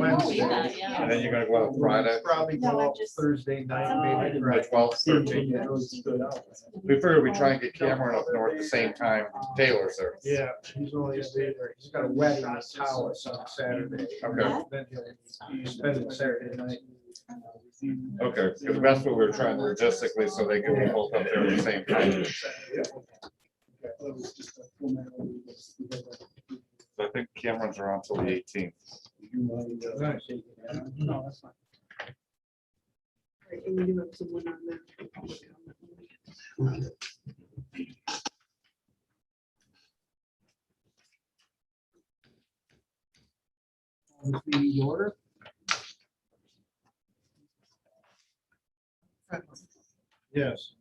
Wednesday. Yeah. And then you're gonna go out Friday, Probably No, go I out just- Thursday night, maybe the Friday. 12th, 13th. We figured we'd try and get No, Cameron up north at the same time Taylor's there. Yeah, he's only gonna be there. He's got a wedding in Taos on Saturday. Okay. Then he's spending Saturday night. Okay, because that's what we were trying logistically, so they can be both up there at the same time. I think Cameron's around till the 18th. Nice. No, that's fine. Right, and we do have someone on there for public comment. The order. Yes.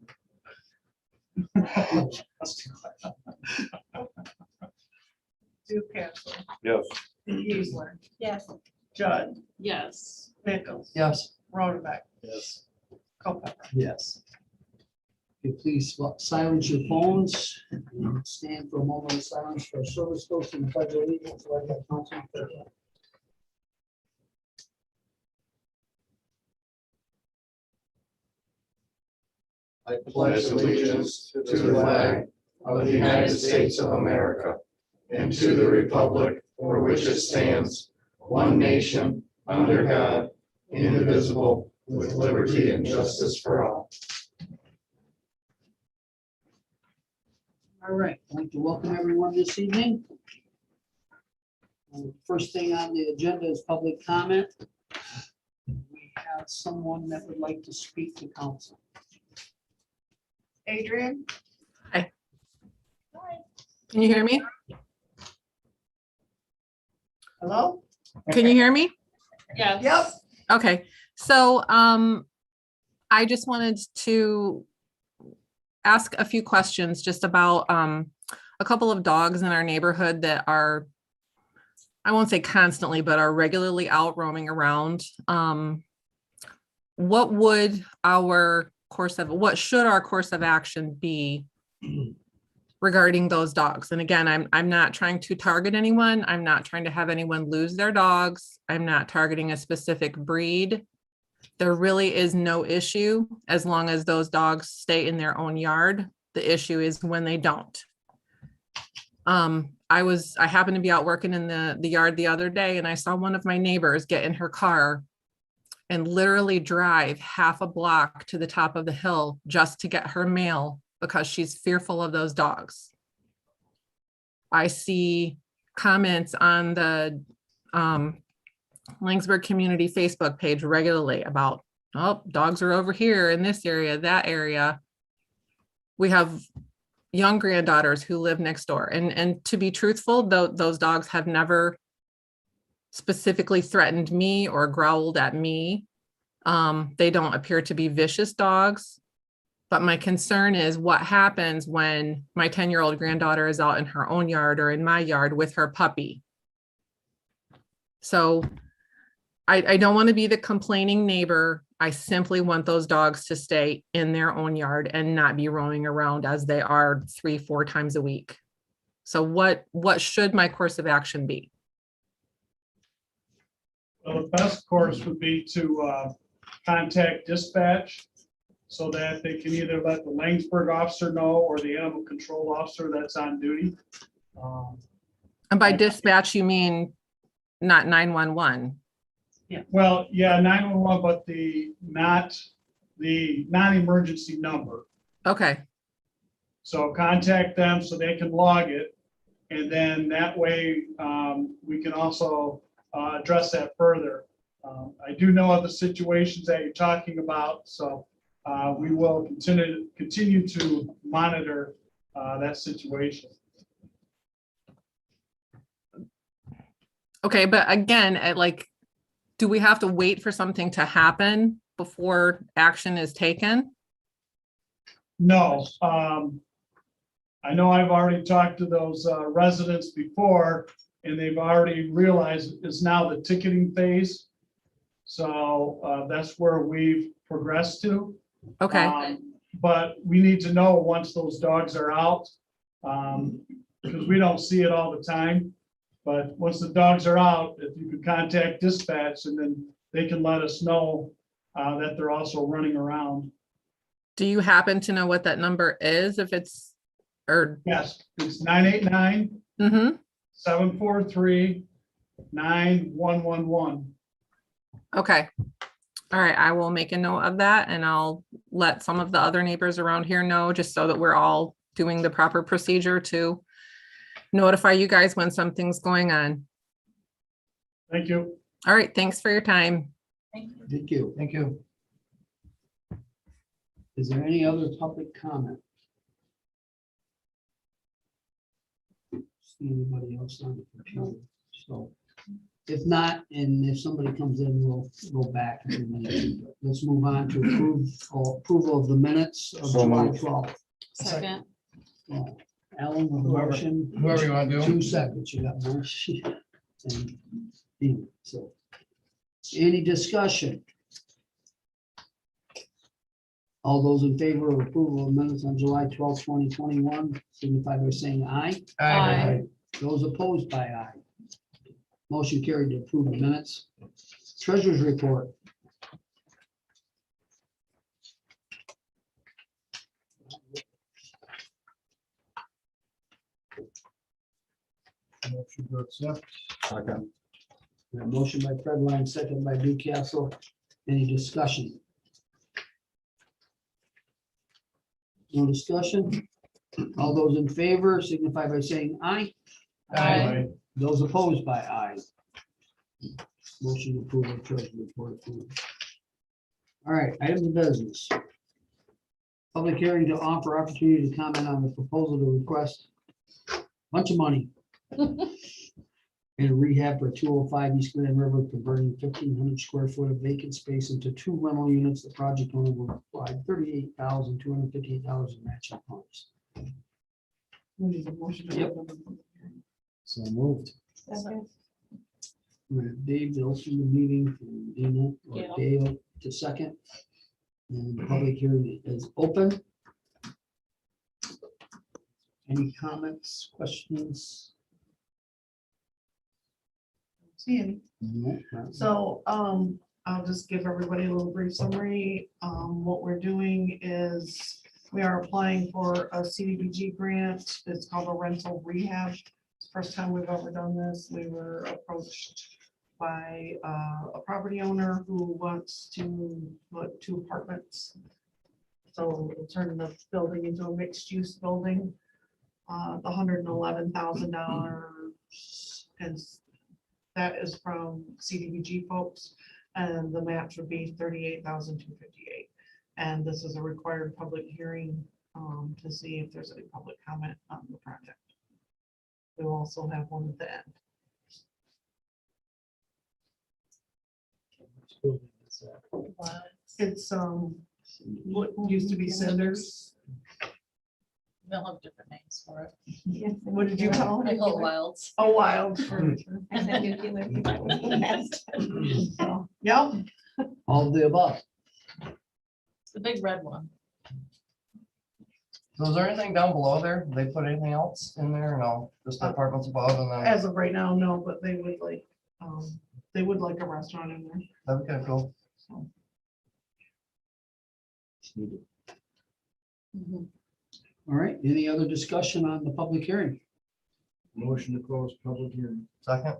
Newcastle, Yes. Geisler, Yes. Judd, Yes. Nichols, Yes. Rodenbeck, Yes. Culpepper. Yes. Okay, please silence your phones. Stand for a moment of silence for service goes to the pledge of allegiance. Led by Councilman Fairclough. I pledge allegiance to the flag of the United States of America and to the republic for which it stands, one nation, under God, indivisible, with liberty and justice for all. All right, I'd like to welcome everyone this evening. First thing on the agenda is public comment. We have someone that would like to speak to council. Adrian? Can you hear me? Hello? Can you hear me? Yes. Yep. Okay, so I just wanted to ask a few questions just about a couple of dogs in our neighborhood that are, I won't say constantly, but are regularly out roaming around. What should our course of action be regarding those dogs? And again, I'm not trying to target anyone. I'm not trying to have anyone lose their dogs. I'm not targeting a specific breed. There really is no issue as long as those dogs stay in their own yard. The issue is when they don't. I happened to be out working in the yard the other day, and I saw one of my neighbors get in her car and literally drive half a block to the top of the hill just to get her mail because she's fearful of those dogs. I see comments on the Langsburg Community Facebook page regularly about, oh, dogs are over here in this area, that area. We have young granddaughters who live next door. And to be truthful, those dogs have never specifically threatened me or growled at me. They don't appear to be vicious dogs. But my concern is what happens when my 10-year-old granddaughter is out in her own yard or in my yard with her puppy. So I don't want to be the complaining neighbor. I simply want those dogs to stay in their own yard and not be roaming around as they are 3-4 times a week. So what should my course of action be? Well, the best course would be to contact dispatch so that they can either let the Langsburg officer know or the animal control officer that's on duty. And by dispatch, you mean not 911? Well, yeah, 911, but not the non-emergency number. Okay, So contact them so they can log it. And then that way we can also address that further. I do know of the situations that you're talking about, so we will continue to monitor that situation. okay, but again, do we have to wait for something to happen before action is taken? No, I know I've already talked to those residents before, and they've already realized it's now the ticketing phase. So that's where we've progressed to. Okay, But we need to know once those dogs are out, because we don't see it all the time. But once the dogs are out, if you could contact dispatch and then they can let us know that they're also running around. Do you happen to know what that number is? If it's, or, Yes, it's 989 mhm. 743-9111. Okay. All right, I will make a note of that and I'll let some of the other neighbors around here know, just so that we're all doing the proper procedure to notify you guys when something's going on. Thank you. All right, thanks for your time. Thank you. Thank you. Is there any other public comment? See anybody else on the computer? So if not, and if somebody comes in, we'll go back. if we need to. Let's move on to approval of the minutes of So July moved. 12th. Second. Alan, with a motion. Whoever you want to do. 2 seconds, you got Marsh. and Dean. So, any discussion? All those in favor of approval of minutes on July 12th, 2021, signify by saying aye. Aye. Those opposed by aye. Motion carried to approve the minutes. Treasurer's report. Motion to accept. Second. A motion by Fredline, second by Newcastle. Any discussion? No discussion? All those in favor signify by saying aye. Aye. Those opposed by aye. Motion approved. The treasurer's report approved. All right, items of business. Public hearing to offer opportunity to comment on the proposal to request bunch of money and a rehab for 205 East Grand River, converting 1,500 square foot of vacant space into 2 rental units. The project owner will provide $38,258 in matching funds. We need a motion to Yep. open the public hearing. So moved. Second. I'm gonna have Dave to open the meeting, and Dina or Gail. Dale to second. And the public hearing is open. Any comments, questions? See any? No, not- So, I'll just give everybody a little brief summary. What we're doing is we are applying for a CDBG grant. It's called a rental rehab. It's the First time we've ever done this. We were approached by a property owner who wants to put 2 apartments. So we'll turn the building into a mixed use building. The $111,000 is, that is from CDBG folks, and the match would be $38,258. And this is a required public hearing to see if there's any public comment on the project. We'll also have one at the end. Which building is that? It's what used to be Cinders. They'll have different names for it. What did you call I it? call it Wilds. Oh, Wild. Yep. All of the above. The big red one. So is there anything down below there? They put anything else in there? No, just the apartments above and then As of right now, no, but they would like a restaurant in there. that'd be kind of cool. So, All right, any other discussion on the public hearing? Motion to close public hearing. Second,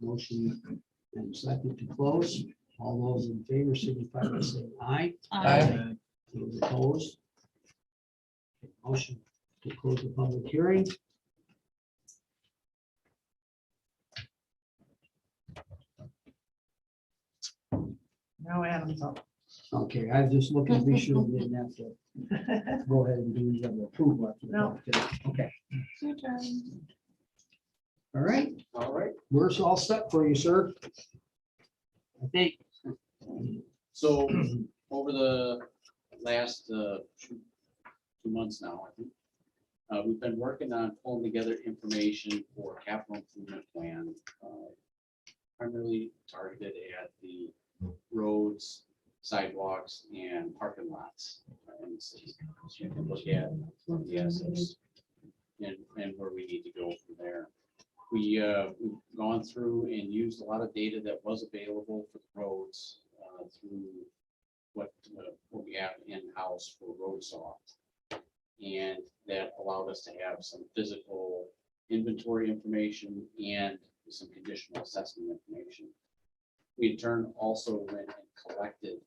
Motion and second to close. All those in favor signify by saying aye. Aye. Those opposed? Motion to close the public hearing. now Adam's up. Okay, I was just looking to be sure we didn't have to go ahead and do the approval. after the No. public hearing. Okay, Your turn. all right, All right. we're all set for you, sir. I think. So over the last 2 months now, I think, we've been working on pulling together information for capital improvement plan, primarily targeted at the roads, sidewalks, and parking lots in the city. So you can look at the assets and where we need to go from there. We've gone through and used a lot of data that was available for the roads through what we have in-house for RoadSoft. And that allowed us to have some physical inventory information and some conditional assessment information. We in turn also went and collected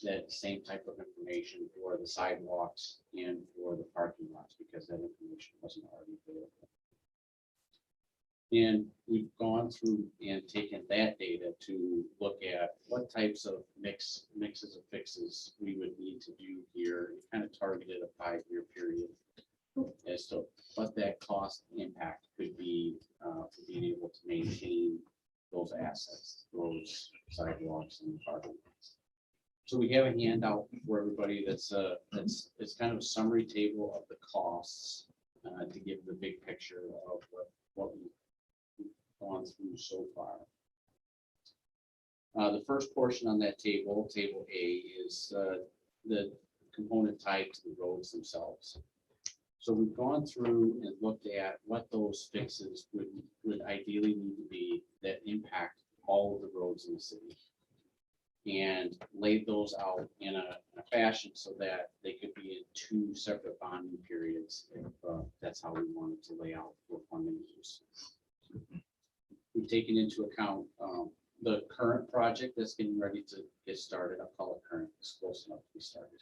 that same type of information for the sidewalks and for the parking lots because that information wasn't already available. And we've gone through and taken that data to look at what types of mixes of fixes we would need to do here and kind of targeted a 5-year period as to what that cost impact could be for being able to maintain those assets, those sidewalks and parking lots. So we have a handout for everybody that's it's kind of a summary table of the costs to give the big picture of what we've gone through so far. The first portion on that table, table A, is the component tied to the roads themselves. So we've gone through and looked at what those fixes would ideally need to be that impact all of the roads in the city, and laid those out in a fashion so that they could be in 2 separate bonding periods if that's how we wanted to lay out for funding use. We've taken into account the current project that's getting ready to get started. I'll call it current, it's close enough to be started.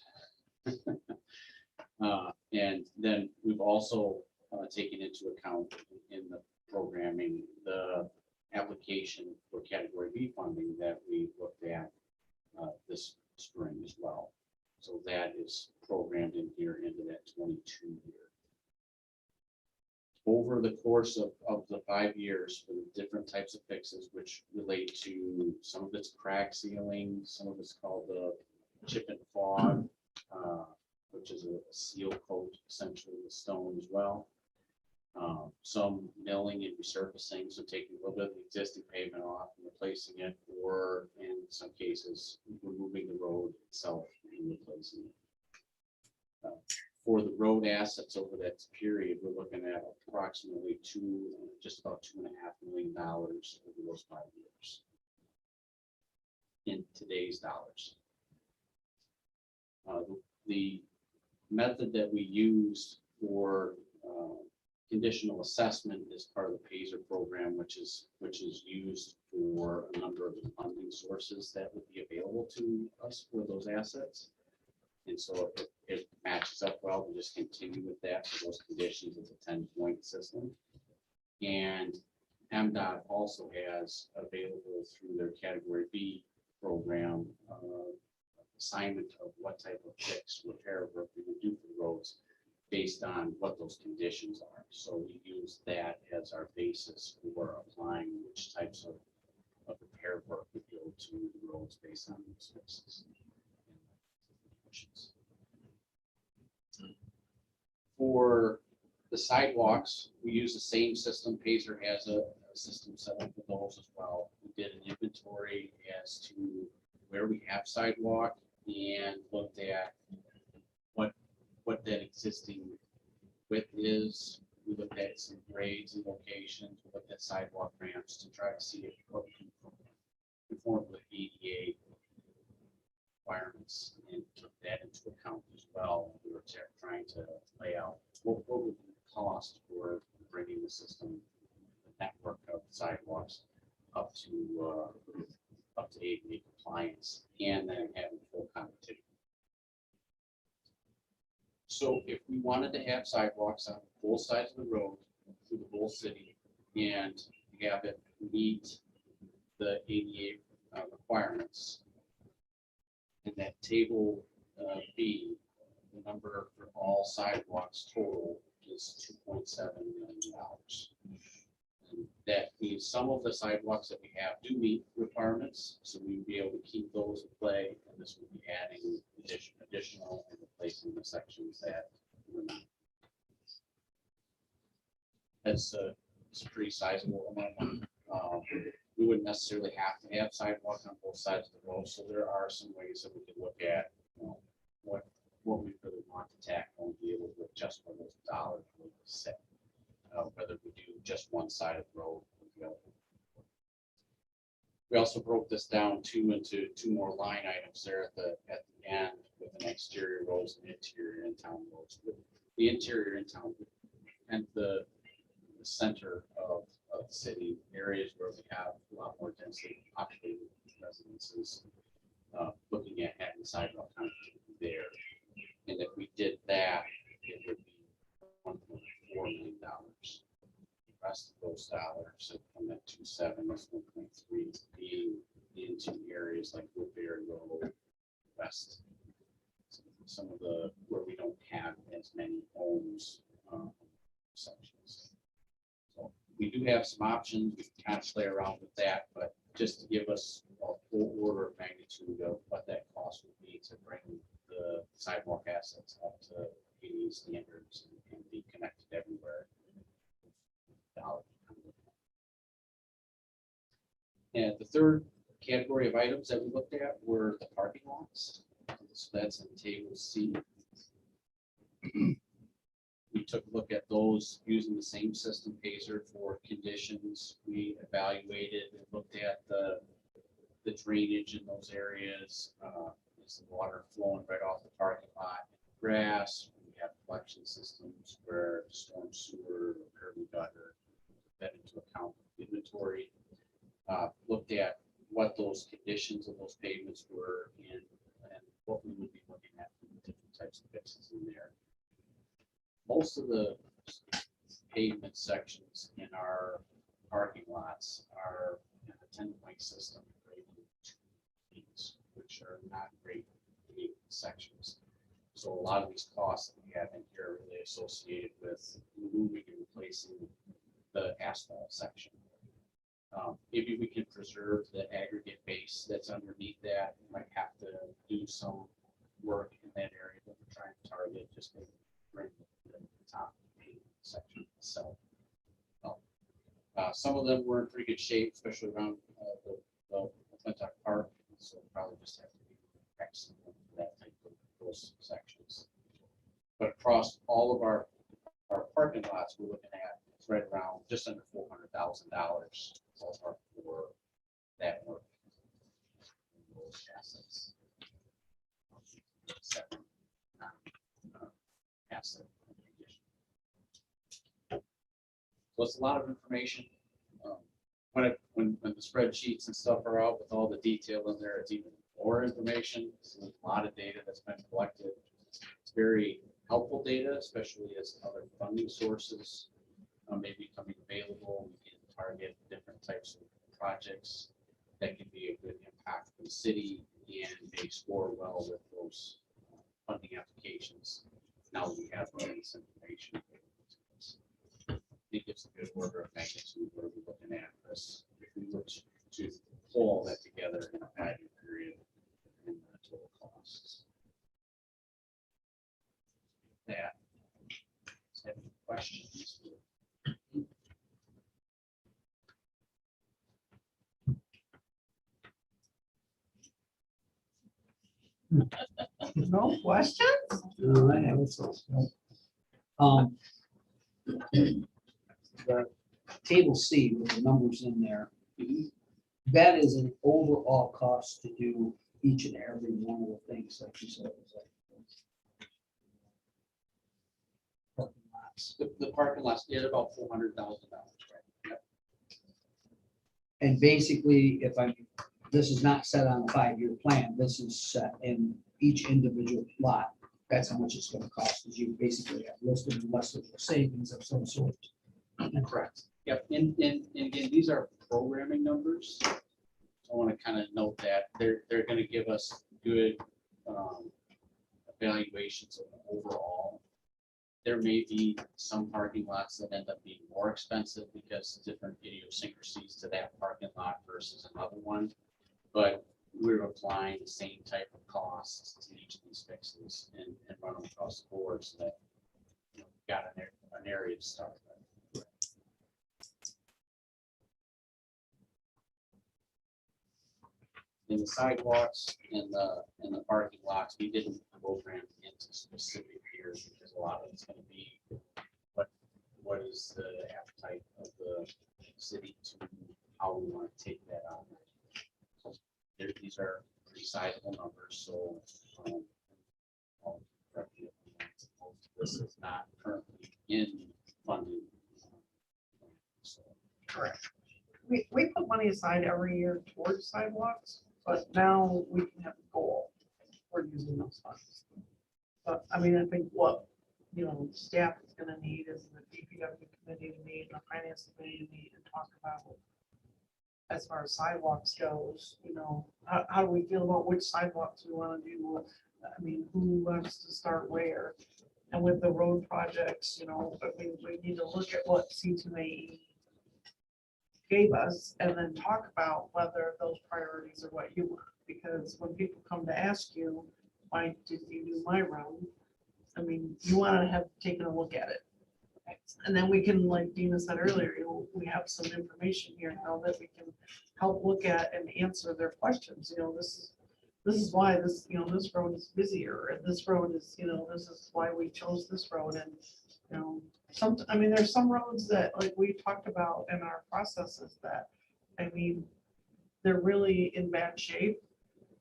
And then we've also taken into account in the programming the application for category B funding that we looked at this spring as well. So that is programmed in here into that 22 year. Over the course of the 5 years for the different types of fixes, which relate to some of it's crack sealing, some of it's called the chip and fog, which is a seal coat, essentially the stone as well. Some milling and resurfacing, so taking a little bit of the existing pavement off and replacing it, or in some cases, removing the road itself and replacing it. For the road assets over that period, we're looking at approximately just about $2.5 million over those 5 years in today's dollars. The method that we used for conditional assessment is part of the PASER program, which is used for a number of the funding sources that would be available to us for those assets. And so it matches up well. We just continue with that for those conditions. It's a 10-point system. And MDOT also has available through their category B program assignment of what type of fix repair work we would do for the roads based on what those conditions are. So we use that as our basis for applying which types of repair work would go to the roads based on those fixes. For the sidewalks, we use the same system. PASER has a system set up for those as well. We did an inventory as to where we have sidewalk and looked at what that existing width is. We looked at some grades and locations. We looked at sidewalk ramps to try to see if what we can conform with ADA requirements, and took that into account as well. We were trying to lay out what would be the cost for bringing the system, the network of sidewalks up to ADA compliance, and then having full connectivity. So if we wanted to have sidewalks on both sides of the road through the whole city and have it meet the ADA requirements, in that table B, the number for all sidewalks total is $2.7 million. And that means some of the sidewalks that we have do meet requirements, so we would be able to keep those in play, and this would be adding additional and replacing the sections that were not. That's it's a pretty sizable amount. We wouldn't necessarily have to have sidewalk on both sides of the road, so there are some ways that we could look at, what we really want to tackle and be able to adjust where those dollars will sit. whether we do just one side of the road or the other. We also broke this down into two more line items there at the end with an exterior roads and interior in-town roads. The interior in-town and the center of the city areas where we have a lot more densely populated residences, looking at having sidewalk connectivity there. And if we did that, it would be $1.4 million. The rest of those dollars that come at 2.7, that's 1.3 being into areas like Woodbury Road, West. Some of the where we don't have as many homes sections. So we do have some options. We can kind of play around with that, but just to give us a full order of magnitude of what that cost would be to bring the sidewalk assets up to ADA standards and be connected everywhere. And the third category of items that we looked at were the parking lots. So that's in table C. We took a look at those using the same system Pacer for conditions. We evaluated and looked at the drainage in those areas. Is the water flowing right off the parking lot, grass? We have collection systems where storm sewer, curb and gutter, that into account inventory. Looked at what those conditions of those pavements were and what we would be looking at for the different types of fixes in there. Most of the pavement sections in our parking lots are in a 10-point system, which are not great pavement sections. So a lot of these costs that we have in here are really associated with removing and replacing the asphalt section. Maybe we can preserve the aggregate base that's underneath that. We might have to do some work in that area that we're trying to target, just maybe bring the top section itself. Some of them were in pretty good shape, especially around the McClintock Park. So we'll probably just have to be excellent for that type of those sections. But across all of our parking lots, we're looking at it's right around just under $400,000 for that work. Those assets. Asset. So it's a lot of information. When the spreadsheets and stuff are out with all the detail in there, it's even more information. There's a lot of data that's been collected. It's very helpful data, especially as other funding sources may be becoming available. We can target different types of projects that can be a good impact for the city and may score well with those funding applications. Now that we have all this information, it gives a good order of magnitude where we're looking at this. If we look to pull all that together in a 5-year period and the total costs. That. Any questions? No questions? No, I haven't. The table C with the numbers in there, that is an overall cost to do each and every one of the things like you said. Parking lots. The parking lots did about $400,000, right? Yep. And basically, this is not set on a 5-year plan, this is set in each individual lot. That's how much it's gonna cost, is you basically have listed unless there's a savings of some sort. Correct. Yep, and again, these are programming numbers. I want to kind of note that they're going to give us good evaluations of the overall. There may be some parking lots that end up being more expensive because different idiosyncrasies to that parking lot versus another one. But we're applying the same type of costs to each of these fixes and run them across the board so that we've got an area to start with. In the sidewalks and the parking lots, we didn't program into specific years because a lot of it's going to be what what is the appetite of the city to how we want to take that on. These are pretty sizable numbers, so this is not currently in funding. So, Correct. We put money aside every year towards sidewalks, but now we can have a goal for using those funds. But I mean, I think what, staff is gonna need is the DPW committee to meet, the finance committee to meet and talk about as far as sidewalks goes, how do we feel about which sidewalks we wanna do? I mean, who wants to start where? And with the road projects, we need to look at what C2A gave us and then talk about whether those priorities are what you want. Because when people come to ask you, why did you do my road? I mean, you want to have taken a look at it. And then we can, like Dina said earlier, we have some information here now that we can help look at and answer their questions. This is why this road is busier, and this road is, this is why we chose this road. And, there's some roads that, like we talked about in our processes that, they're really in bad shape,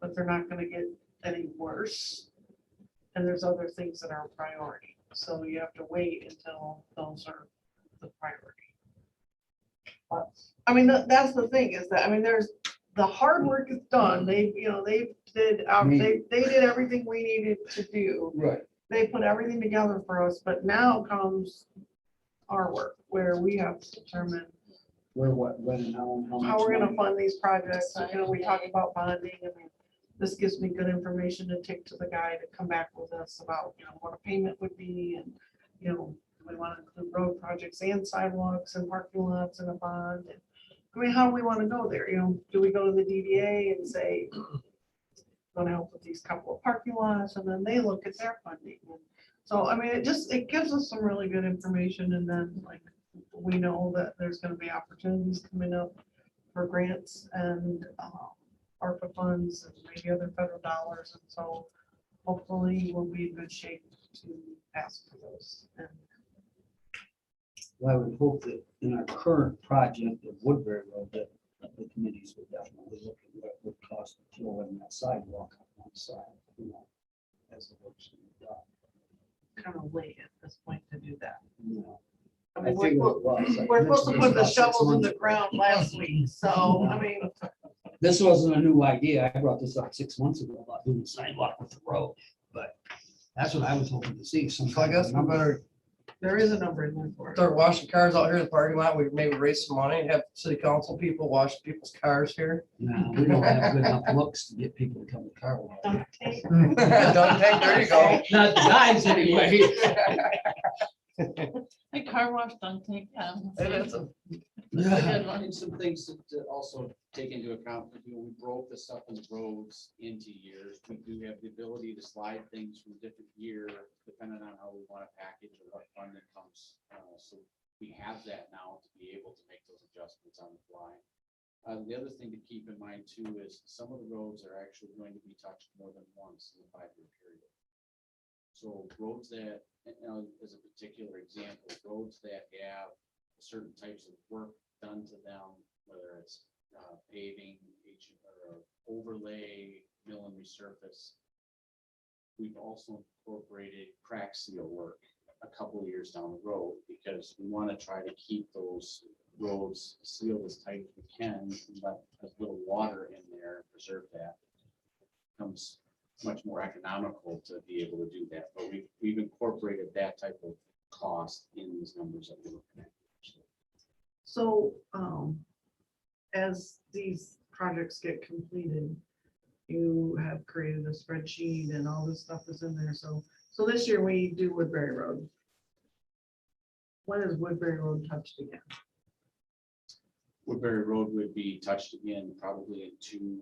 but they're not gonna get any worse. And there's other things that are a priority. So you have to wait until those are the priority. But, that's the thing is that, there's, the hard work is done. They did everything we needed to do. Right. They put everything together for us, but now comes our work where we have to determine Where, what, when, and how much how we're gonna money. fund these projects. We talk about bonding. This gives me good information to take to the guy to come back with us about, what a payment would be and, do we want to include road projects and sidewalks and parking lots and a bond? And, how do we want to go there? Do we go to the DDA and say, going to help with these couple of parking lots, and then they look at their funding. And so, it gives us some really good information, and then we know that there's going to be opportunities coming up for grants and ARPA funds and maybe other federal dollars, and so hopefully we'll be in good shape to ask for those. And Well, I would hope that in our current project of Woodbury Road, that the committees would definitely look at what it would cost to fill in that sidewalk on one side, as the works to be done. kind of late at this point to do that. I We're figured it was. I we're supposed to mentioned put the this about 6 shovels in months the ground last week, so, This wasn't a new idea. I brought this up 6 months ago about doing the sidewalk with the road, but that's what I was hoping to see. Some So I guess we better there is a number in there for it. start washing cars out here in the parking lot. We maybe raise some money, have city council people wash people's cars here. No, we don't have good enough looks to get people to come to car wash. Duct tape. Don't take, there you go. Not the guys anyway. A car wash dunk tank, yeah. That's a- And some things to also take into account, we broke the stuff in the roads into years. We do have the ability to slide things from different year, depending on how we want to package or what fund it comes. So we have that now to be able to make those adjustments on the fly. The other thing to keep in mind too is some of the roads are actually going to be touched more than once in a 5-year period. So roads that, as a particular example, roads that have certain types of work done to them, whether it's paving, or overlay, mill and resurface. We've also incorporated crack seal work a couple of years down the road because we want to try to keep those roads sealed as tight as we can, and let as little water in there and preserve that. Becomes much more economical to be able to do that, but we've incorporated that type of cost in these numbers that we're looking at. So, as these projects get completed, you have created a spreadsheet and all this stuff is in there. So this year we do Woodbury Road. When is Woodbury Road touched again? Woodbury Road would be touched again probably in 2,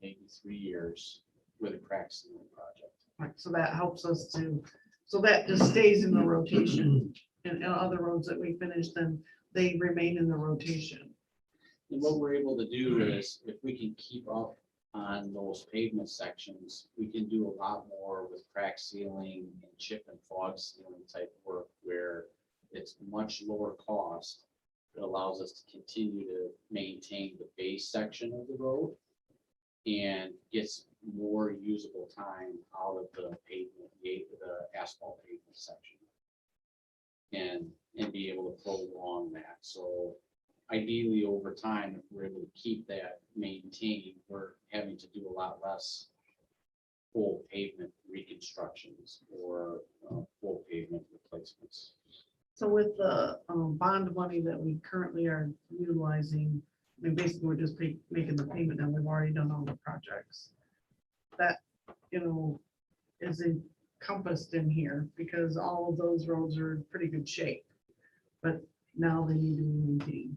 maybe 3 years with a crack sealing project. Right, so that helps us to, so that just stays in the rotation. And other roads that we finish, then they remain in the rotation. And what we're able to do is if we can keep up on those pavement sections, we can do a lot more with crack sealing and chip and fog sealing type work where it's much lower cost. It allows us to continue to maintain the base section of the road and gets more usable time out of the pavement, the asphalt pavement section. And be able to prolong that. So ideally, over time, if we're able to keep that maintained, we're having to do a lot less full pavement reconstructions or full pavement replacements. So with the bond money that we currently are utilizing, I mean, basically, we're just making the payment and we've already done all the projects. That, you know, is encompassed in here because all of those roads are in pretty good shape. But now they need to be maintained.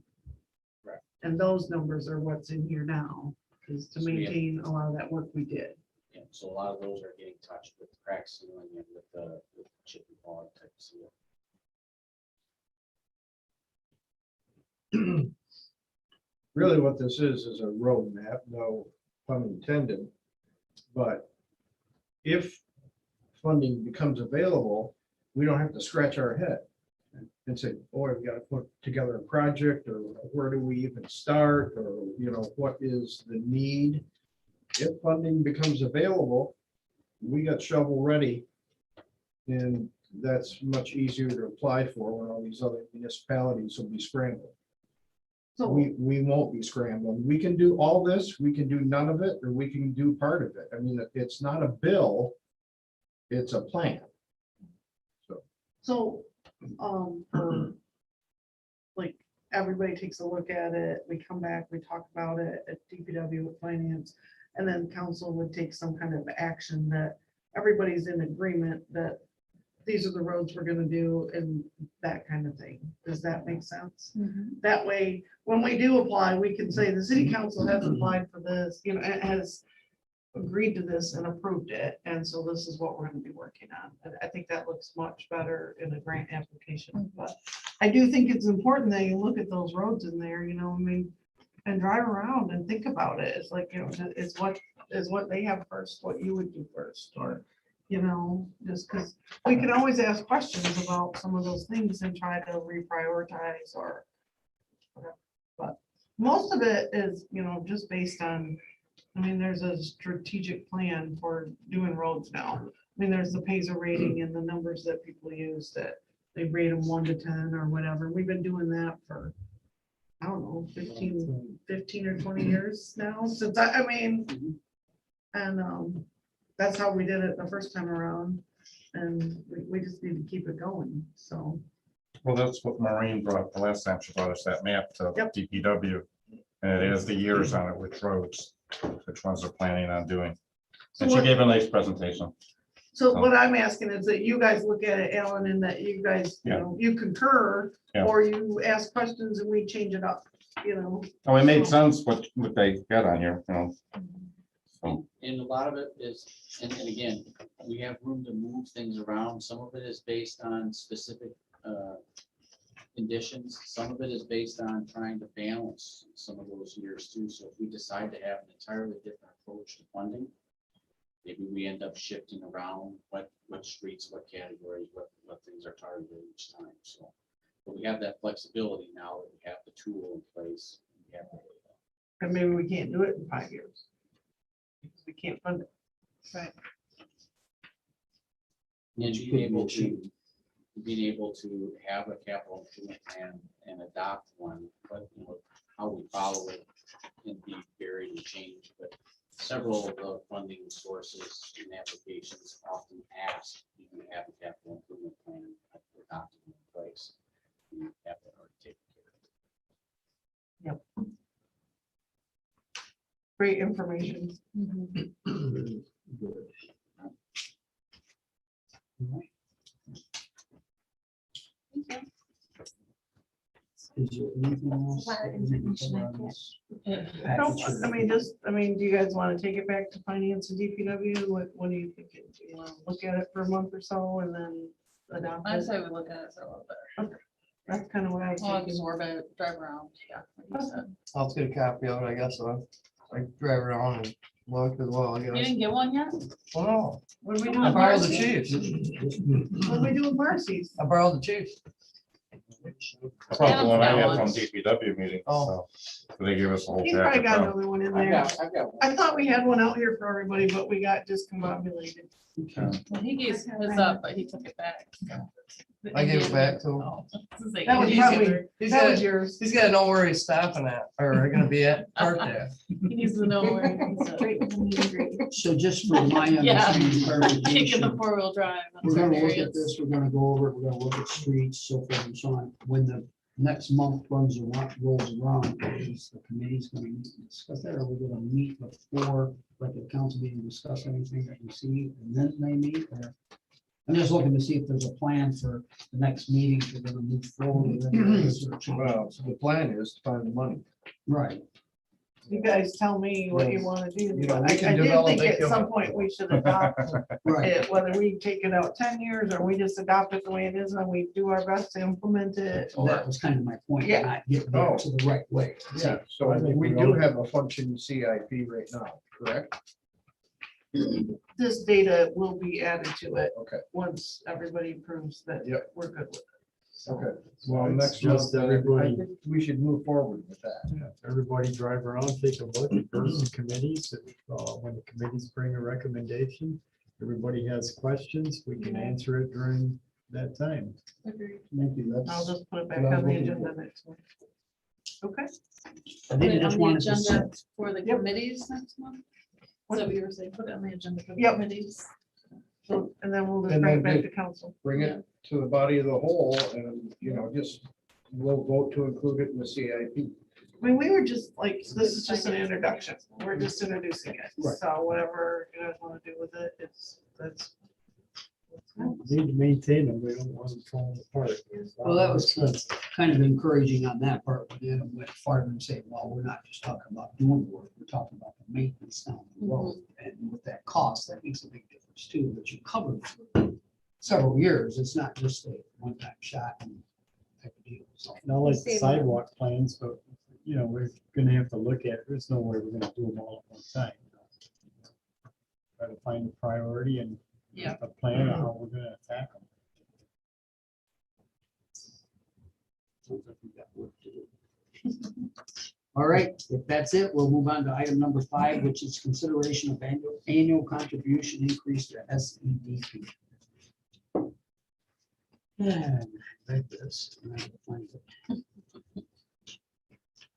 Right. And those numbers are what's in here now, is to So we have- maintain a lot of that work we did. Yeah, so a lot of those are getting touched with crack sealing and with the chip and bog type seal. Really what this is a roadmap, no pun intended. But if funding becomes available, we don't have to scratch our head and say, boy, we gotta put together a project, or where do we even start, or, you know, what is the need? If funding becomes available, we got shovel ready. And that's much easier to apply for when all these other municipalities will be scrambling. So, We won't be scrambling. We can do all this, we can do none of it, or we can do part of it. I mean, it's not a bill, it's a plan. so, like, everybody takes a look at it, we come back, we talk about it at DPW with finance, and then council would take some kind of action that everybody's in agreement that these are the roads we're gonna do and that kind of thing. Does that make sense? That way, when we do apply, we can say the city council has applied for this, you know, and has agreed to this and approved it, and so this is what we're gonna be working on. And I think that looks much better in a grant application, but I do think it's important that you look at those roads in there, you know, I mean, and drive around and think about it. It's like, you know, is what they have first, what you would do first, or, you know, just because we can always ask questions about some of those things and try to reprioritize or whatever. But most of it is, you know, just based on, I mean, there's a strategic plan for doing roads now. I mean, there's the Paisley rating and the numbers that people use that they rate them 1 to 10 or whatever. We've been doing that for, I don't know, 15 or 20 years now since I mean, and that's how we did it the first time around. And we just need to keep it going. So, Well, that's what Maureen brought the last time she brought us that map to Yep. DPW. And it has the years on it with roads, which ones they're planning on doing. so And she what, gave a nice presentation. so what I'm asking is that you guys look at it, Alan, and that you guys, you Yeah. know, you concur, Yeah. or you ask questions and we change it up, you know. Oh, it made sense what they got on here, you know. So, And a lot of it is, and again, we have room to move things around. Some of it is based on specific conditions. Some of it is based on trying to balance some of those years too. So if we decide to have an entirely different approach to funding, maybe we end up shifting around what streets, what categories, what things are targeted each time. So, but we have that flexibility now that we have the tool in place. We have the- And maybe we can't do it in 5 years. Because we can't fund it. Right. And being able to have a capital improvement plan and adopt one, but you know, how we follow it can be varied and changed, but several of the funding sources and applications often ask, do you have a capital improvement plan adopted in place? You have that already taken care of. Great information. Is there anything else? Lot of that we need to information I cover on can't- this No, package? I mean, do you guys want to take it back to finance and DPW? What do you think? Do you want to look at it for a month or so and then adopt I'd it? say we look at it for a little bit. That's kind of what I was Well, thinking. absorb it, drive around, yeah. like you said. I'll get a copy of it, I guess, I drive around and look as well, I You guess. didn't get one yet? Well, no, What are we I doing? borrowed the Marcy's? chiefs. What are we doing, Marcy's? I borrowed the chiefs. That's probably the one I had Yeah. from DPW meeting, so they gave us a whole He's probably packet. got so. another one in I've there. got one. I thought we had one out here for everybody, but we got discombobulated. Well, he gave his up, but he took it back. I gave it back to him. Oh, this is like- That was he's probably, gonna- that was yours. He's gotta know where he's stopping at, or gonna be at, parked at. He needs to know where he's So just for my Yeah. understanding, taking the clarification, four-wheel drive. we're gonna look at this, we're gonna go over it, we're gonna look at streets, so forth and so on. When the next month rolls around, is the committee's gonna meet and discuss that, or we're gonna meet before, like the council meeting, discuss anything that we see, and then they meet, or? I'm just looking to see if there's a plan for the next meeting, if we're gonna move forward. with any sort of Well, changes. so the plan is to find the money. Right, You guys tell me what you want to do. You know, we I can did develop think it. at some point we should adopt right. it, whether we take it out 10 years or we just adopt it the way it is and we do our best to implement it. So that was kind of my point, Yeah. not getting it to the right way. Yeah, so we do have a functioning CIP right now, correct? This data will be added to it Okay, once everybody proves that Yep. we're good with it. So, okay. Well, It's next just month, I everybody- think we should move forward with that. Everybody drive around, take a look at those committees. When the committees bring a recommendation, everybody has questions, we can answer it during that time. Agreed. Thank you, I'll that's. just put it back what I was on the looking agenda for. next month. Okay. I Put think I it just on the wanted to agenda say, for the Yep. committees next month. So you were saying, put it on the agenda for the Yep. committees. So, and then we'll just And bring it then back do- to council. Bring it to the body of the whole and, just, we'll vote to include it in the CIP. I mean, we were just like, this is just an introduction. We're just introducing it. Right. So whatever you guys want to do with it, that's. Need to maintain them, we don't want them falling apart. well, that was kind of encouraging on that part, but then it went farther and say, well, we're not just talking about doing work, we're talking about the maintenance down the road. And with that cost, that makes a big difference too, that you covered for several years. It's not just a one-time shot and type of deal. So, Not like the sidewalk plans, but, we're gonna have to look at, there's no way we're gonna do them all at one time. Try to find a priority and Yeah. a plan of how we're gonna attack them. sounds like we got work to do. All right, if that's it, we'll move on to item number 5, which is consideration of annual contribution increase to SEDP. Yeah, like this. and I will find it.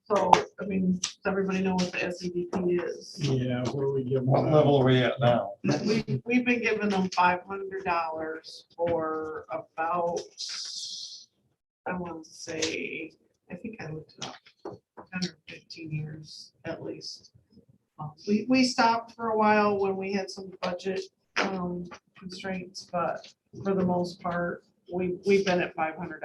So, I mean, does everybody know what the SEDP is? Yeah, where we give them. What level are we at now? We've been giving them $500 for about, I want to say, I think I looked it up, 10 or 15 years at least. We stopped for a while when we had some budget constraints, but for the most part, we've been at $500.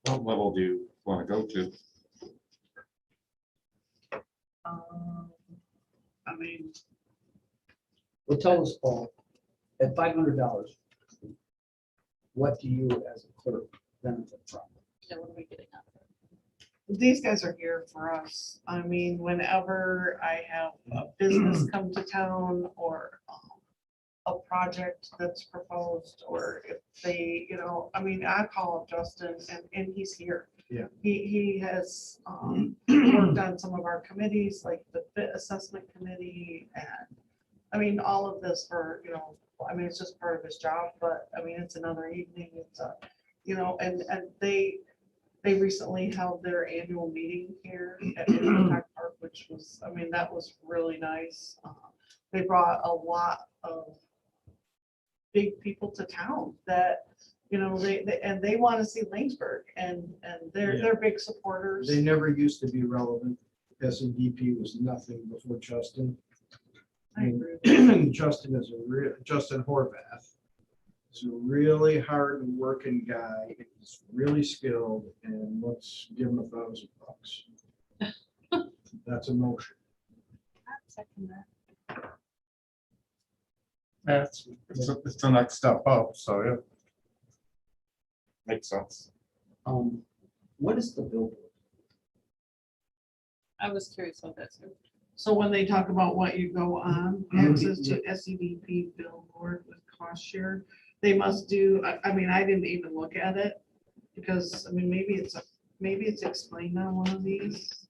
What level do you want to go to? I mean, Well, tell us, Paul, at $500, what do you as a clerk benefit from? Yeah, what are we getting at? these guys are here for us. I mean, whenever I have a business come to town or a project that's proposed, or if they, I mean, I call up Justin and he's here. Yeah. He has worked on some of our committees, like the fit assessment committee, and I mean, all of this for, I mean, it's just part of his job, but I mean, it's another evening, it's a, and they recently held their annual meeting here at Tech Park, which was, I mean, that was really nice. They brought a lot of big people to town that, they want to see Lynchburg, and they're big supporters. They never used to be relevant. SNDP was nothing before Justin. I agree. Justin is Justin Horvath. He's a really hard working guy. He's really skilled, and let's give him $1,000. That's a motion. It's the next step up, so yeah. Makes sense. What is the billboard? I was curious about that too. So when they talk about what you go on, access to SEDP billboard with cost share. They must do, I mean, I didn't even look at it because, I mean, maybe it's explained on one of these.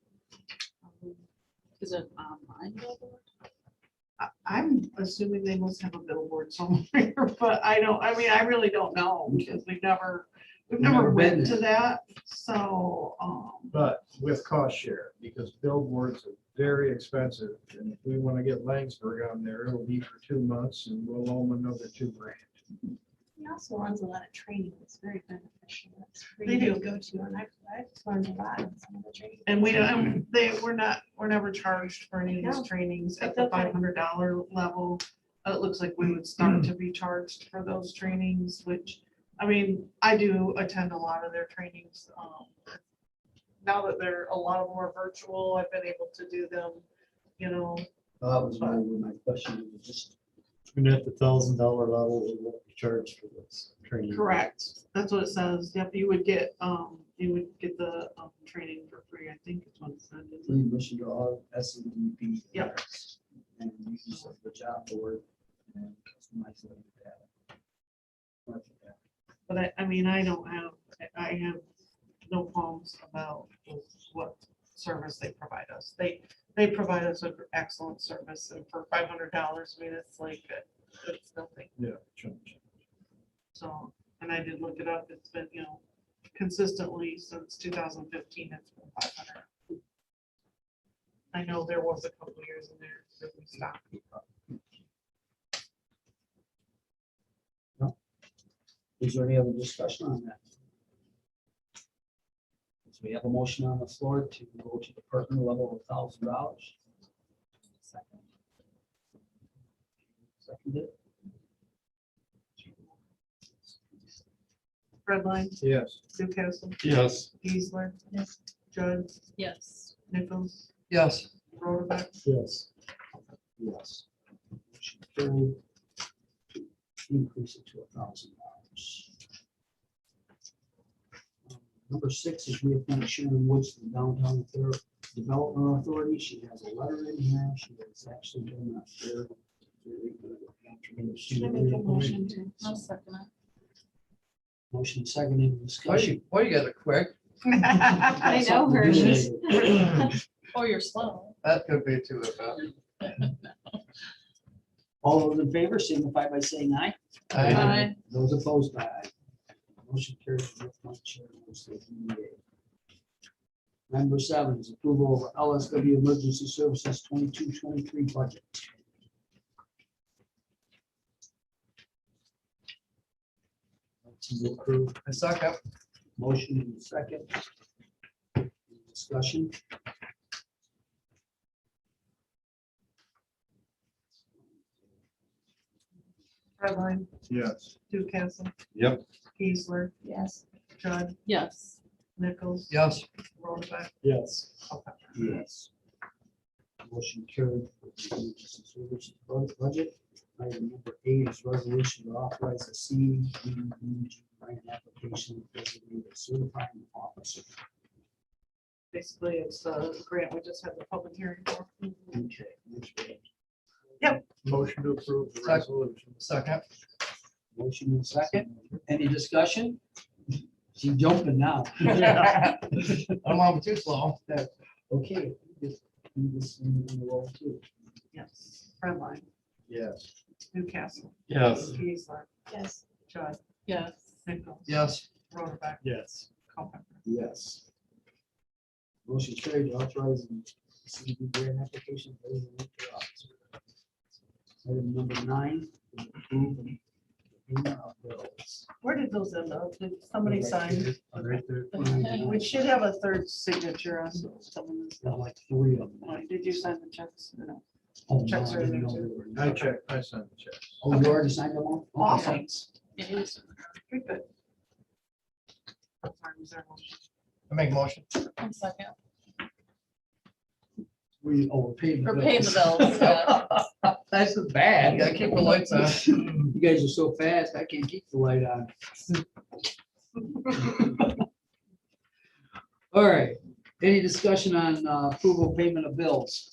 Is it online billboard? I'm assuming they must have a billboard somewhere, but I mean, I really don't know because we've never Never been went to there. that, so, But with cost share, because billboards are very expensive, and if we want to get Langsberg on there, it'll be for 2 months, and we'll owe them another $2,000. He also runs a lot of training. It's very beneficial. It's free They to do. go to, and I've learned a lot in some of the training. and we're never charged for any of these No. trainings at It's the okay. $500 level. It looks like we would start to be charged for those trainings, which, I mean, I do attend a lot of their trainings. Now that a lot of them are virtual, I've been able to do them, you know. That was my question, was just And at the $1,000 level, we won't be charged for this training. Correct. That's what it says. Yep, you would get the training for free, I think is what it said. free admission to all SEDP. Yep. And you can set the job board and customize it like that. But I mean, I have no qualms about what service they provide us. They provide us with excellent service, and for $500, I mean, it's like, it's nothing. Yeah. So, and I did look it up. It's been, you know, consistently since 2015, it's been 500. I know there was a couple years in there that we stopped. Is there any other discussion on that? So we have a motion on the floor to go to the partner level of $1,000. Seconded. Redline, Yes. Newcastle, Yes. Geisler, Yes. Judd, Yes. Nichols, Yes. Rotovac. Yes. Yes. Motion carried. Increase it to $1,000. Number 6 is reappoint Sharon Woods to the Downtown Development Authority. She has a letter in here. She has actually been up there. Should I make a motion to? I'll second it. Motion second in discussion. Why you got it quick? I know her. She's- Oh, you're slow. That could be too, if All those in favor signify by saying aye. Aye. Those opposed, aye. Motion carries with my chair. Number 7 is approval of LSW Emergency Services 22-23 budget. To approve. I suck up. Motion in second. Discussion. Redline, Yes. Newcastle, Yep. Geisler, Yes. Judd, Yes. Nichols. Yes. Rotovac. Yes. Yes. Motion carried for the emergency services budget. Item number 8 is resolution to authorize a CDBG grant application designated certifying officer. Basically, it's the grant we just had the public hearing for. Okay. which way? Motion to approve the Second. resolution. Second. Motion in second. Any discussion? She's jumping now. I'm on too slow. Okay. This in the roll too. Yes. Redline, Yes. Newcastle, Yes. Geisler, Yes. Judd, Yes. Nichols. Yes. Rotovac. Yes. Culpepper. Yes. Motion carried to authorize the CDB grant application. Designated officer. Item number 9. is approve the payment of bills. Where did those end up? Did somebody sign? Right there. We should have a third signature on some of this There's stuff. like 3 of them. Like, did you sign the checks? or no? Oh, no, Checks I are in didn't there know too. they were- I checked, I signed the check. Oh, you already signed them all? Okay, Awesome. thanks. It is. Good, good. Sorry, was there a motion? I make a motion. One second. We're paying the We're bills. paying the bills. Yeah. That's bad. Gotta keep the lights on. You guys are so fast, I can't keep the light on. All right, any discussion on approval payment of bills?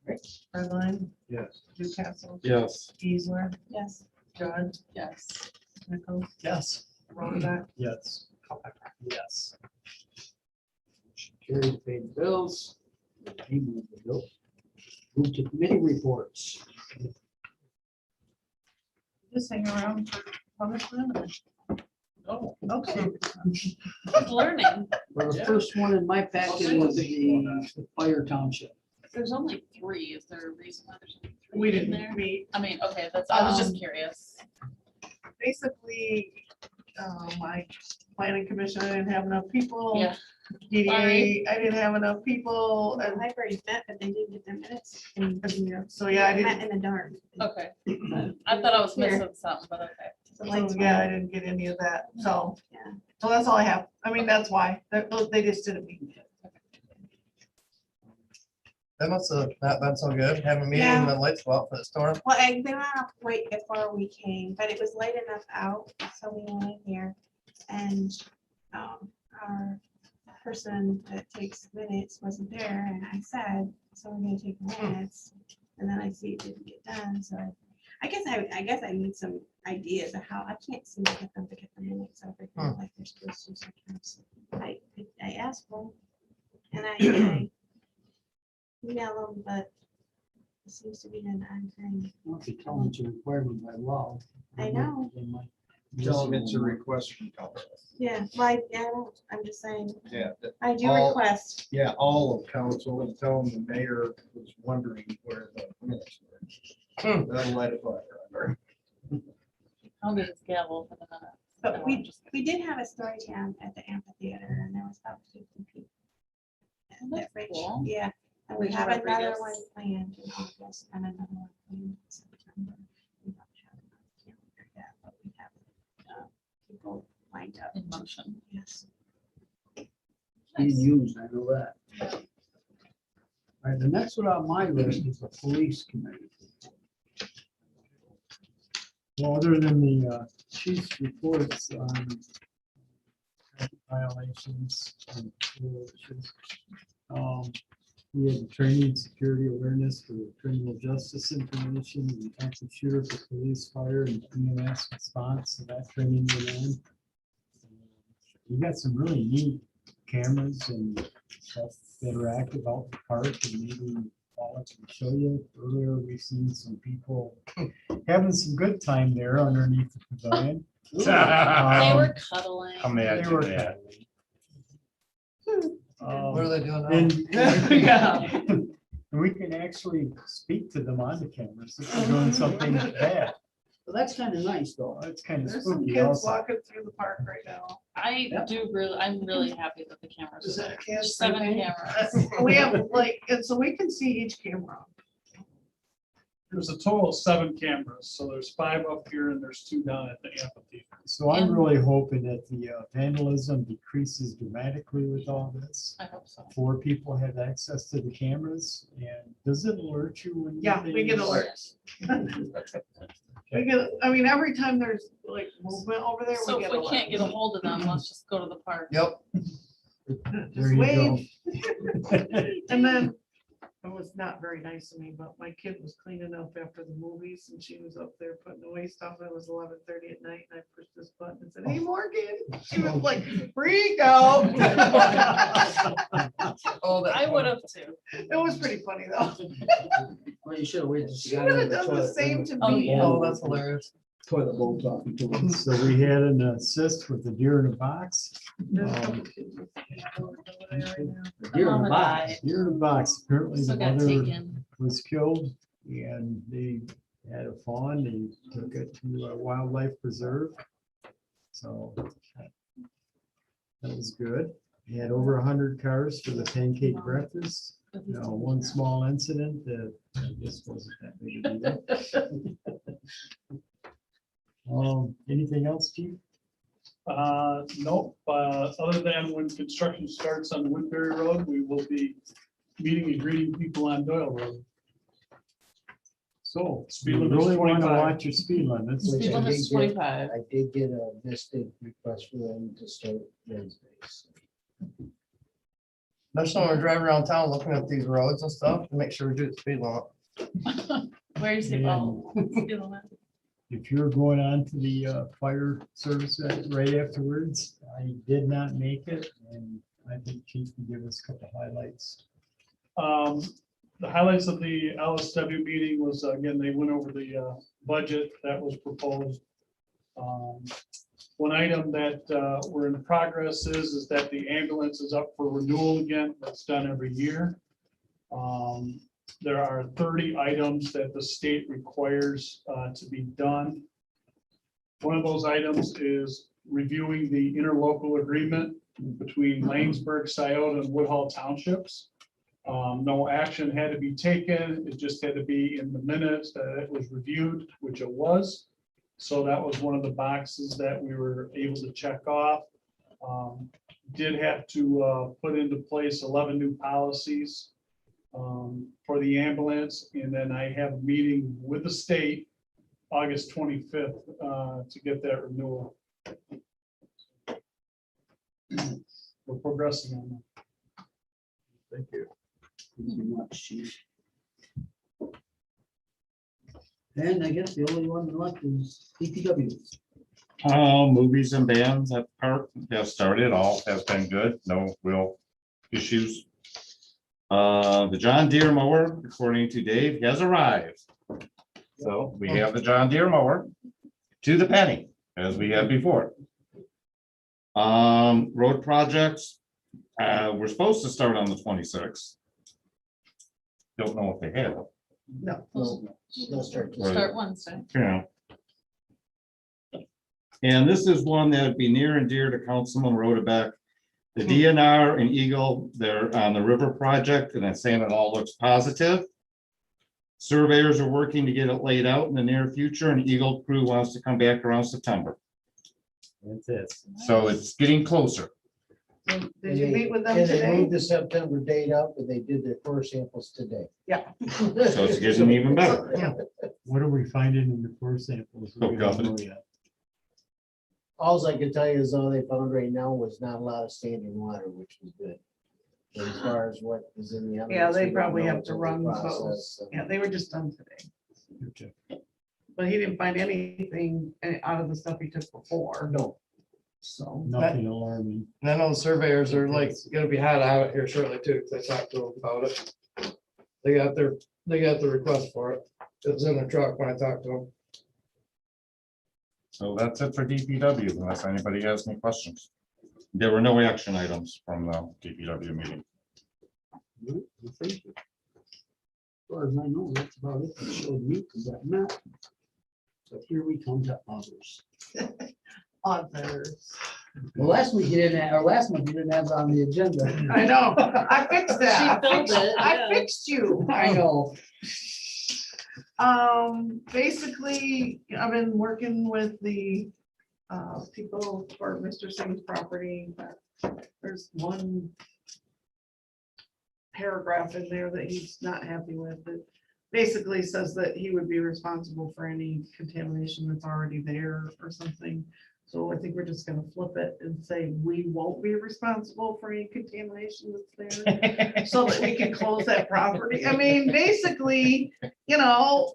Redline, Yes. Newcastle, Yes. Geisler, Yes. Judd, Yes. Nichols, Yes. Ronstadt, Yes. Culpepper. Yes. Carry to pay the bills. Move the bill. Move to committee reports. Just hang around for punishment. Oh, Okay. Learning. Well, the first one in my packet was the fire township. There's only 3. Is there a reason why there's only 3 We in didn't there? meet. I mean, okay, I was just Um, curious. Basically, my planning commission, I didn't have enough people. Yeah. DDA, Sorry. I didn't have enough people, The and, libraries met, but they didn't get their minutes. And so, yeah, I they met didn't, in the dark. Okay. I thought I was Here. missing something, but okay. The lights so, went yeah, I out. didn't get any of that, so. Yeah. So that's all I have. I mean, that's why, they just didn't meet. That must have not been so good, having a meeting and the lights go out for the storm. Well, they went off right before we came, but it was light enough out, so we went in here. And our person that takes minutes wasn't there, and I said, so we're gonna take minutes. And then I see it didn't get done, so I guess I need some ideas of how, I can't seem to get them to get the minutes over here like they're supposed to. So I asked them, and I email them, but it seems to be an ongoing. Well, if you tell them it's a requirement by law. I know. they might- Tell them it's a request from council. Yeah, well, I'm just saying, Yeah, I do All- request. yeah, all of council, and tell them the mayor was wondering where the minutes were. That'll light a fire under. I'll need a gavel for the minute. But No, we, I'm just- we did have a story time at the amphitheater, and there was about 50 people. And That's that Rich- cool. Yeah, and we Rich have another Rodriguez. one planned in August and another one planned in September. We don't have it on the calendar yet, but we have people lined up. In motion. Yes. Being used, I know that. All right, the next one on my list is the police committee. Well, other than the chief's reports on traffic violations and violations, we had the training, security awareness for criminal justice information, and active shooter for police, fire, and EMS response, so that training went on. We got some really neat cameras and stuff that are active out in the park, and maybe Paula can show you. Earlier, we've seen some people having some good time there underneath the pavilion. They Um, were cuddling. they were cuddling. What are they doing now? And we can actually speak to them on the cameras if they're doing something bad. Well, that's kind of nice, though. It's kind of There's some spooky kids also. walking through the park right now. I'm really happy that the cameras. Is are that there. a kid? 7 cameras. We have like, and so we can see each camera. There's a total of 7 cameras, so there's 5 up here and there's 2 down at the amphitheater. So I'm really hoping that the vandalism decreases dramatically with all this. I hope so. 4 people have access to the cameras, and does it alert you when? Yeah, we get things- alerts. We get, I mean, every time there's like movement over there, So we if get we can't get a alerts. hold of them, let's just go to the park. Yep. There Just you go. wave. And then, it was not very nice of me, but my kid was cleaning up after the movies and she was up there putting away stuff. It was 11:30 at night and I pushed this button and said, hey, Morgan. She was like, freak out. Oh, that I would have too. It was pretty funny though. Well, you should have waited. till She would have done the same to Oh, me. yeah. Oh, that's hilarious. Toilet bowl talking to him. So we had an assist with the deer in a box. There's a couple kids with over there right now. Deer in Mama the box. died. Deer in a box. Apparently the Still got mother taken. was killed and they had a fawn. They took it to a wildlife preserve. So that was good. They had over 100 cars for the pancake breakfast. You know, one small incident that I guess wasn't that big a deal. Anything else, Chief? Nope, other than when construction starts on Woodbury Road, we will be meeting and greeting people on Doyle Road. So, Speed you limit's really want to 25. watch your speed limits. Speed I limit's did get- 25. I did get a listed request for them to start Wednesdays. Especially when we're driving around town looking at these roads and stuff, to make sure we do the speed limit. Where's the ball? If you're going on to the fire service right afterwards, I did not make it, and I think Chief can give us a couple highlights. The highlights of the LSW meeting was, again, they went over the budget that was proposed. One item that we're in progress is that the ambulance is up for renewal again. That's done every year. There are 30 items that the state requires to be done. One of those items is reviewing the interlocal agreement between Lanesburg, Scioto, and Woodhull Townships. No action had to be taken. It just had to be in the minutes that it was reviewed, which it was. So that was one of the boxes that we were able to check off. Did have to put into place 11 new policies for the ambulance. And then I have a meeting with the state August 25th to get that renewal. We're progressing on that. Thank you. Thank you much, Chief. And I guess the only one left is DPW. Movies and bands at the park have started, all has been good, no real issues. The John Deere mower, according to Dave, has arrived. So we have the John Deere mower to the penny, as we had before. Road projects, we're supposed to start on the 26th. Don't know if they have. Start Wednesday. Yeah. And this is one that would be near and dear to Councilman Rodebeck. The DNR and Eagle, they're on the river project, and I'm saying it all looks positive. Surveyors are working to get it laid out in the near future, and Eagle crew wants to come back around September. That's it. So it's getting closer. Did you meet with them And they today? moved the September date up, and they did their core samples today. Yeah. So it's getting even better. Yeah. What are we finding in the core samples? We Oh, don't know God. yet. Alls I can tell you is all they found right now was not a lot of standing water, which was good. But as far as what is in the. Yeah, evidence, they we don't probably know have until to they run process, those. so. Yeah, they were just done today. Okay. But he didn't find anything out of the stuff he took before. No, So. Nothing alarming. And I know the surveyors are like gonna be hot out here shortly too, because I talked to them about it. They got the request for it. It was in the truck when I talked to them. So that's it for DPW, unless anybody has any questions. There were no action items from the DPW meeting. As far as I know, that's about it. It showed me because that map. So here we come to others. Others. Well, last week you didn't have, or last month you didn't have it on the agenda. I know. I fixed that. She built it, I yeah. fixed you. I know. Basically, I've been working with the people for Mr. Singh's property, but there's one paragraph in there that he's not happy with. It basically says that he would be responsible for any contamination that's already there or something. So I think we're just gonna flip it and say, we won't be responsible for any contamination that's there. So that we can close that property. I mean, basically, you know,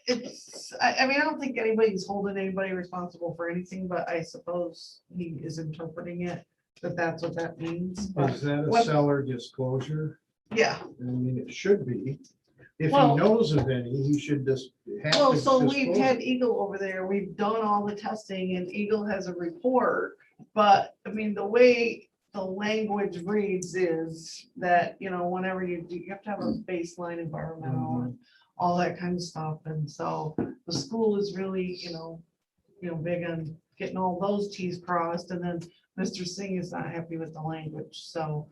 it's, I mean, I don't think anybody's holding anybody responsible for anything, but I suppose he is interpreting it, that that's what that means. But Is that a what- seller disclosure? Yeah, I mean, it should be. If he Well- knows of any, he should just. have well, to so we've disclose had it. Eagle over there, we've done all the testing and Eagle has a report. But I mean, the way the language reads is that, you know, whenever you do, you have to have a baseline environmental and all that kind of stuff. And so the school is really, you know, big on getting all those Ts crossed. And then Mr. Singh is not happy with the language. So,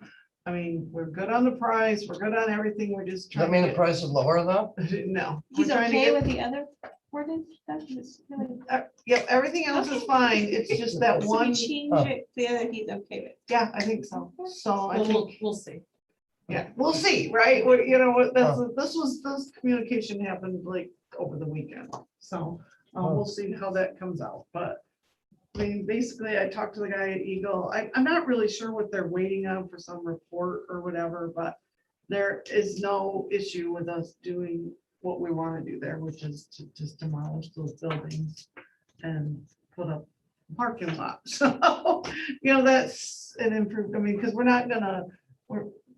I mean, we're good on the price, we're good on everything, we're just Does that trying mean the to price is lower though? get. No. we're He's trying to okay get- with the other ordinance? That is really- Yep, everything else is fine. It's just that So one, we change it, the other he's okay with. yeah, I think so. So I Well, think, we'll see. yeah, we'll see, right? What, you know, what, this communication happened like over the weekend. So we'll see how that comes out, but I mean, basically, I talked to the guy at Eagle. I'm not really sure what they're waiting on for some report or whatever, but there is no issue with us doing what we want to do there, which is to just demolish those buildings and put up a parking lot. So, that's an improvement. I mean, because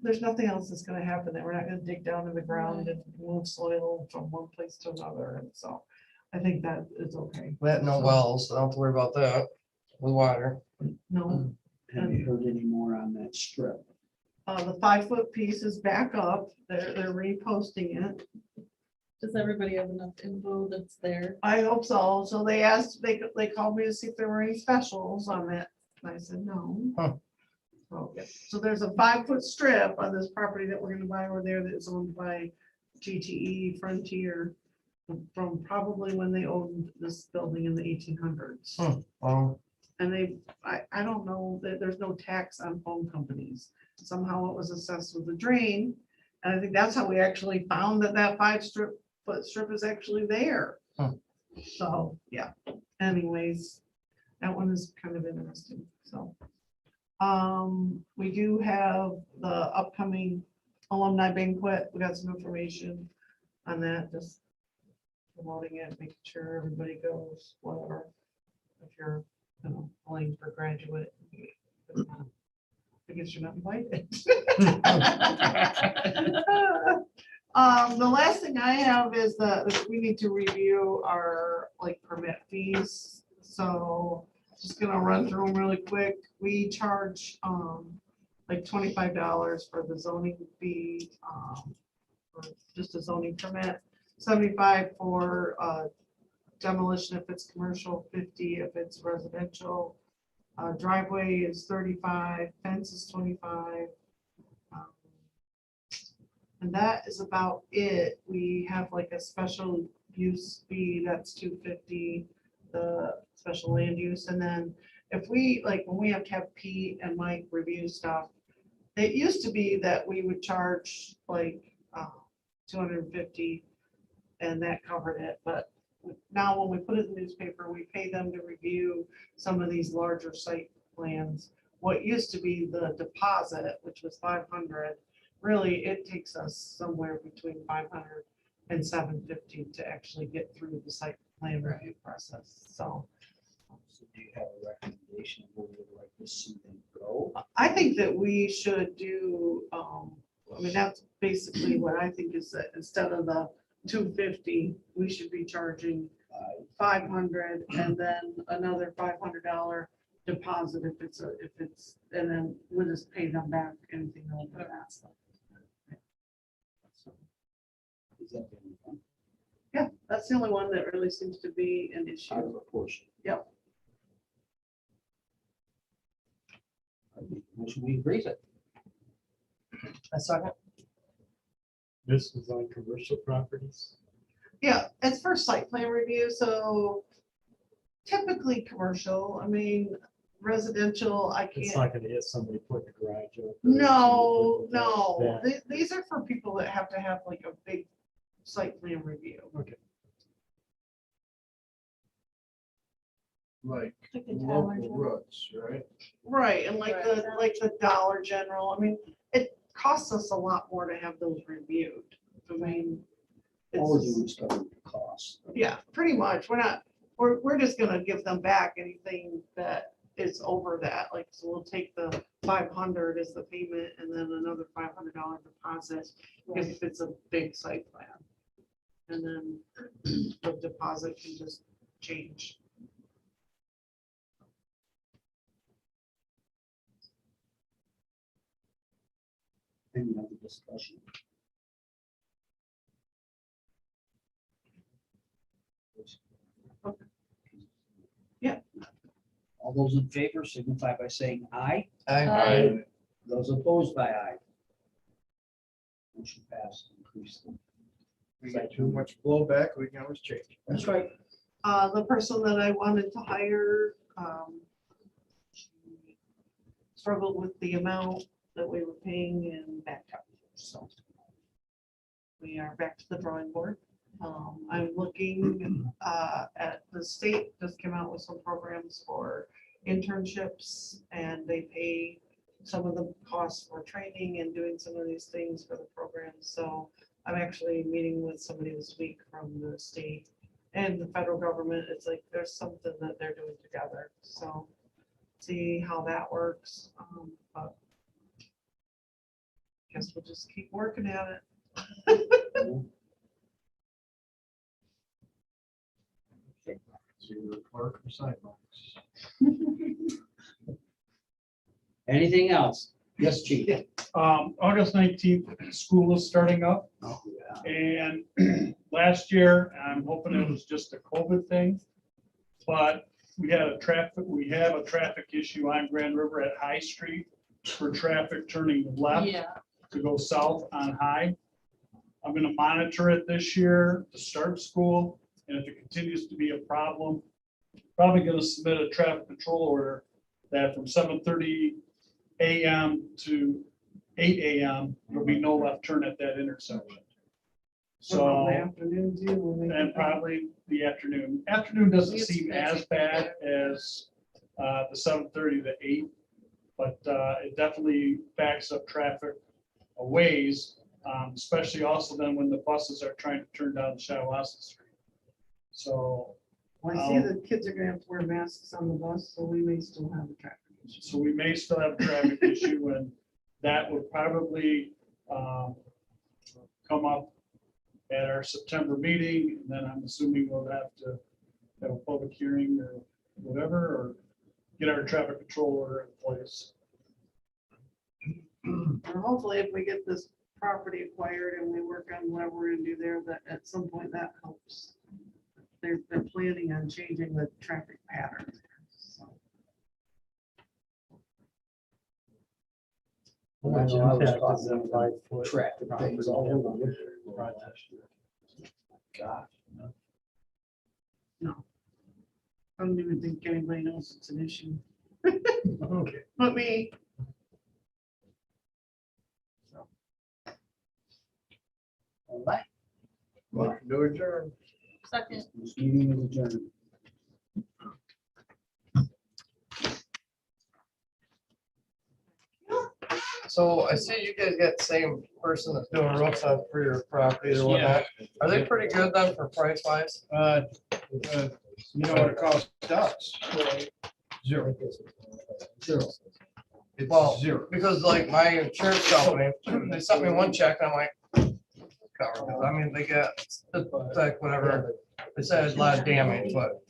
there's nothing else that's gonna happen there. We're not gonna dig down in the ground and move soil from one place to another. And so I think that is okay. That no wells, so don't have to worry about that with water. No, Have you heard any more on that strip? the 5-foot piece is back up. They're reposting it. Does everybody have enough info that's there? I hope so. So they called me to see if there were any specials on it. And I said, no. Huh. So, yeah. So there's a 5-foot strip on this property that we're gonna buy over there that is owned by GTE Frontier from probably when they owned this building in the 1800s. And I don't know that there's no tax on phone companies. Somehow it was assessed with the drain. And I think that's how we actually found that 5-foot strip is actually there. Huh. So, yeah, anyways, that one is kind of interesting, so. We do have the upcoming alumni banquet. We got some information on that, just promoting it, making sure everybody goes, whatever. If you're, playing for graduate. I guess you're not invited. The last thing I have is that we need to review our permit fees. So just gonna run through them really quick. We charge $25 for the zoning fee, for just a zoning permit, 75 for demolition if it's commercial, 50 if it's residential. Driveway is 35, fence is 25. And that is about it. We have a special use fee, that's 250, the special land use. And then if we, when we have to have Pete and Mike review stuff, it used to be that we would charge 250 and that covered it. But now when we put it in the newspaper, we pay them to review some of these larger site plans. What used to be the deposit, which was 500, really it takes us somewhere between 500 and 750 to actually get through the site plan review process. So Do you have a recommendation of where you would like to see them go? I think that we should do, that's basically what I think is that instead of the 250, we should be charging 500 and then another $500 deposit if it's, and then we'll just pay them back anything over that stuff. Is that the only one? Yeah, that's the only one that really seems to be an Out issue. of a portion? Yep. Motion we raise it. A second. This is on commercial properties. Yeah, it's for site plan review, so typically commercial, residential, I It's can't. not gonna hit somebody putting a garage up. No, Yeah. no, these are for people that have to have a big site plan review. Okay. Like Like the Dollar local General. roads, right? Right, and Right. the Dollar General, it costs us a lot more to have those reviewed. All we it's- do is cover the cost. Yeah, pretty much. We're just gonna give them back anything that is over that. So we'll take the 500 as the payment and then another $500 deposit if it's a big site plan. And then the deposit can just change. Any other discussion? Yeah. All those in favor signify by saying aye. Aye. Those opposed by aye. Motion passed. Increase them. We got too much blowback, we can always change. That's right. The person that I wanted to hire, she struggled with the amount that we were paying and backed out. So we are back to the drawing board. I'm looking at the state just came out with some programs for internships, and they pay some of the costs for training and doing some of these things for the programs. So I'm actually meeting with somebody this week from the state and the federal government. It's like there's something that they're doing together. So see how that works. But guess we'll just keep working at it. Clerk or sidewalks. Anything else? Yes, chief. August 19th, school is starting up. Oh, yeah. And last year, I'm hoping it was just a COVID thing, but we have a traffic issue on Grand River at High Street for traffic turning left Yeah. to go south on High. I'm gonna monitor it this year to start school, and if it continues to be a problem, probably gonna submit a traffic control order that from 7:30 a.m. to 8 a.m., there'll be no left turn at that intersection. So, Afternoon too. when they and get back. probably the afternoon. Afternoon doesn't seem as bad as the 7:30 to 8, but it definitely backs up traffic a ways, especially also then when the buses are trying to turn down Shiawassee Street. So, Well, I see the kids are gonna have to wear masks on the bus, so we may still have a traffic issue. so we may still have a traffic issue, and that would probably come up at our September meeting, and then I'm assuming we'll have to have a public hearing or whatever, or get our traffic control order in place. And hopefully if we get this property acquired and we work on whatever we're gonna do there, that at some point that helps. They're planning on changing the traffic pattern. So, How much impact does that 5-foot Traffic things all property have over. on the project? God. no. I don't even think anybody knows it's an issue, Okay. but me. All right, Motion to adjourn. Second. this meeting is adjourned. So I see you guys got the same person that's doing roofs on for your property or whatnot. Are they pretty good then for price wise? You know what it costs us? Zero. Zero. Well, It's zero. because like my insurance company, they sent me one check and I'm like, covered. 'Cause I mean, they got, it's like whatever, they said it's a lot of damage, but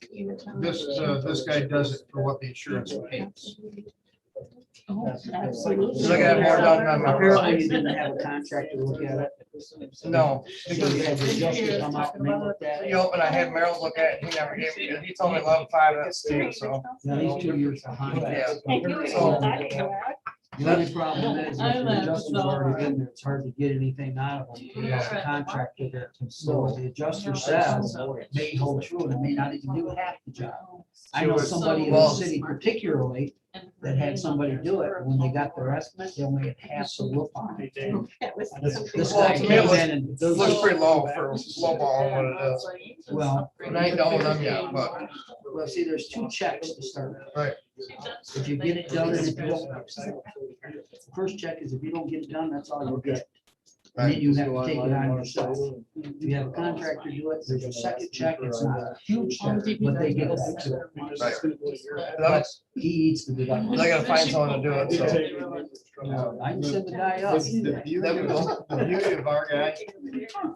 This guy does it for what the insurance pays. Absolutely. so I got more done on my roof. Apparently you didn't have a contractor look at it. No, So you had the adjuster come out and they looked at he it. opened, I had Merrill look at it, he never gave me, he told me 11.5 that's too, so. Now, he's 2 years behind. Yeah. So the only problem is if the adjuster's already in there, it's hard to get anything out of him. You have a contractor there. So what the adjuster says, it may hold true and it may not even do half the job. I know somebody in the city particularly that had somebody do it. When they got their estimate, they only had half the roof on it. This Well, guy to me, came it in and. It looks pretty low for low ball what it is. Well, And I ain't done with them yet, but. well, see, there's 2 checks to start with. Right. If you get it done and if you don't. First check is if you don't get it done, that's all you'll get. And then you have to take it on yourself. If you have a contractor do it, there's a second check. It's not a huge check, but they get that too. But he eats the deductible. I gotta find someone to do it, so. I can send the guy up. The beauty of our guy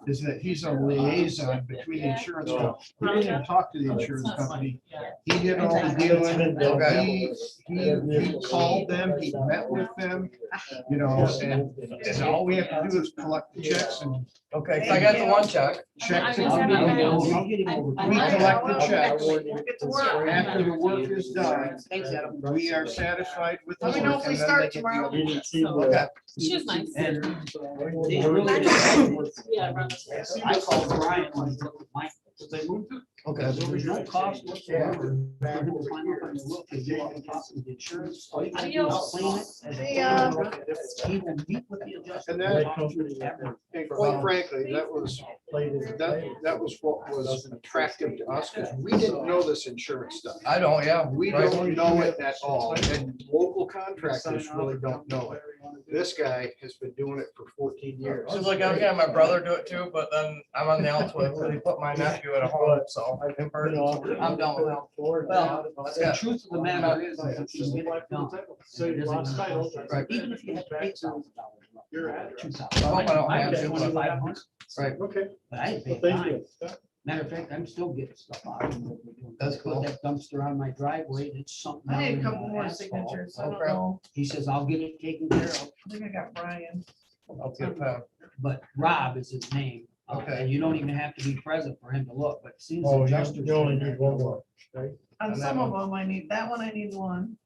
is that he's a liaison between the insurance company. We didn't even talk to the insurance company. He did all the dealing. He called them, he met with them, you know, and all we have to do is collect the checks and Okay, 'cause I got the one check. check. I'll get him over. We collect the checks. Get to work. After the work is done, Thanks, Adam. we are satisfied with the Let me work. know if we and then start they get the tomorrow. other- Okay. She's nice. And they really. Yeah, run. I called Brian when he took Mike. They moved it? Okay. There's no cost whatsoever. For him to climb up on the roof and go up and talk to the insurance. All you gotta do is claim it as a Yeah. He will meet with the adjuster. And and quite frankly, that was what was attractive to us, because we didn't know this insurance stuff. I don't, yeah. We don't know it at all, and local contractors really don't know it. This guy has been doing it for 14 years. I was like, I was having my brother do it too, but then I'm on the outside, so he put my nephew at a home, so. I'm done with that. Well, the truth of the matter is if you get it done, So you lost title. right, even if you have $8,000. I hope I don't have to, but- Right. Okay. But I didn't Well, pay thank mine. you. Matter of fact, I'm still getting stuff out. That's cool. Put that dumpster on my driveway, it's something. I need a down couple in more asphalt. signatures. I don't Okay. know. He says, I'll get it taken care of, I think I got Brian. I'll get that. but Rob is his name. Okay. And you don't even have to be present for him to look, but it seems. Oh, adjusters you only do that. need one more. On And some that of them, I need, that one I need one.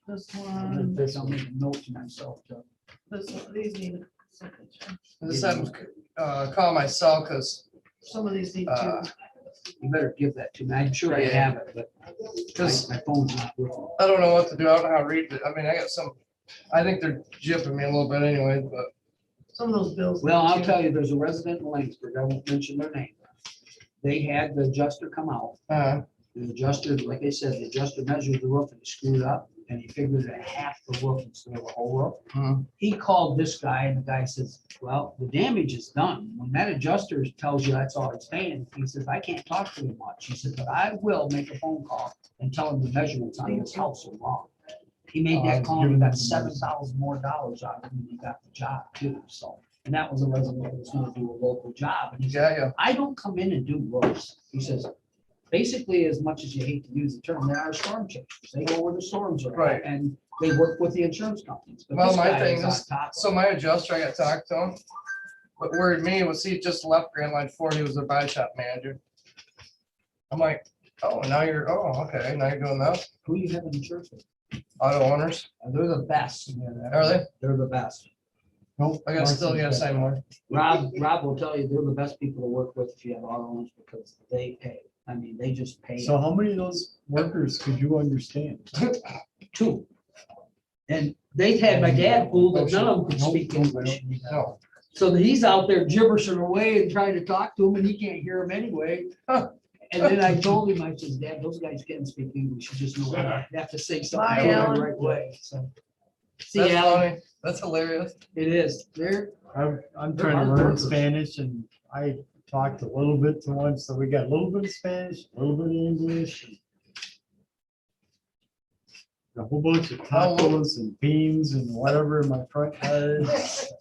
This And one, This, I'll make a note to myself to. this one, these need a signature. I just had him, call my cell, cause, Some of these need Uh, two. You better give that to me. I'm sure I have it, but cause my phone's not working. I don't know what to do. I don't know how to read it. I mean, I got some, I think they're jipping me a little bit anyway, but. Some of those bills. Well, need I'll two. tell you, there's a resident in Langsberg, I won't mention their name. They had the adjuster come out. The adjuster, like I said, the adjuster measured the roof and he screwed up and he figured that half the roof instead of the whole roof. Mhm. He called this guy and the guy says, well, the damage is done. When that adjuster tells you that's all it's paying, he says, I can't talk to him much. He said, but I will make a phone call and tell him the measurements on his house are wrong. He made that call and got $7,000 more out of him when he got the job too, so. And that was a resident that was gonna do a local job. And he said, Yeah, I don't come in and do roofs. He says, basically, as much as you hate to use the term, they are storm chasers. They go where the storms are. at, Right. And they work with the insurance companies. But Well, this my guy thing on is, top of so it. my adjuster, I got talked to him. What worried me was he just left Grand Line 4, he was their buy shop manager. I'm like, oh, now you're, oh, okay, now you're doing that, Who you have in insurance with? auto owners, And they're the best. are they? They're the best. Nope. I got still gotta sign more. Rob will tell you, they're the best people to work with if you have auto owners because they pay. I mean, they just pay. So how many of those workers could you understand? Two. And they've had my dad fooled, but none of them could Nope, speak nope, English. No. So he's out there gibbering away and trying to talk to him and he can't hear him anyway. And then I told him, I said, Dad, those guys can't speak English. You just know, you have to say something Bye, the Alan. right way. So. See, That's Alan, funny, that's hilarious. it is. They're, I'm They're trying to hard learn workers. Spanish and I talked a little bit to one, so we got a little bit of Spanish, a little bit of English. A whole bunch of tacos and beans and whatever in my front yard.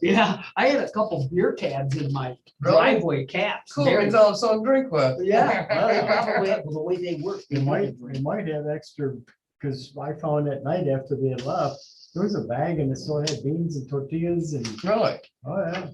yeah, I had a couple beer cans in my Really? driveway caps. Cool, They're- means I'll have something to drink with. Yeah, they probably have, the way they work. You might have extra, because I found at night after they had left, there was a bag and it still had beans and tortillas and, Really? oh yeah.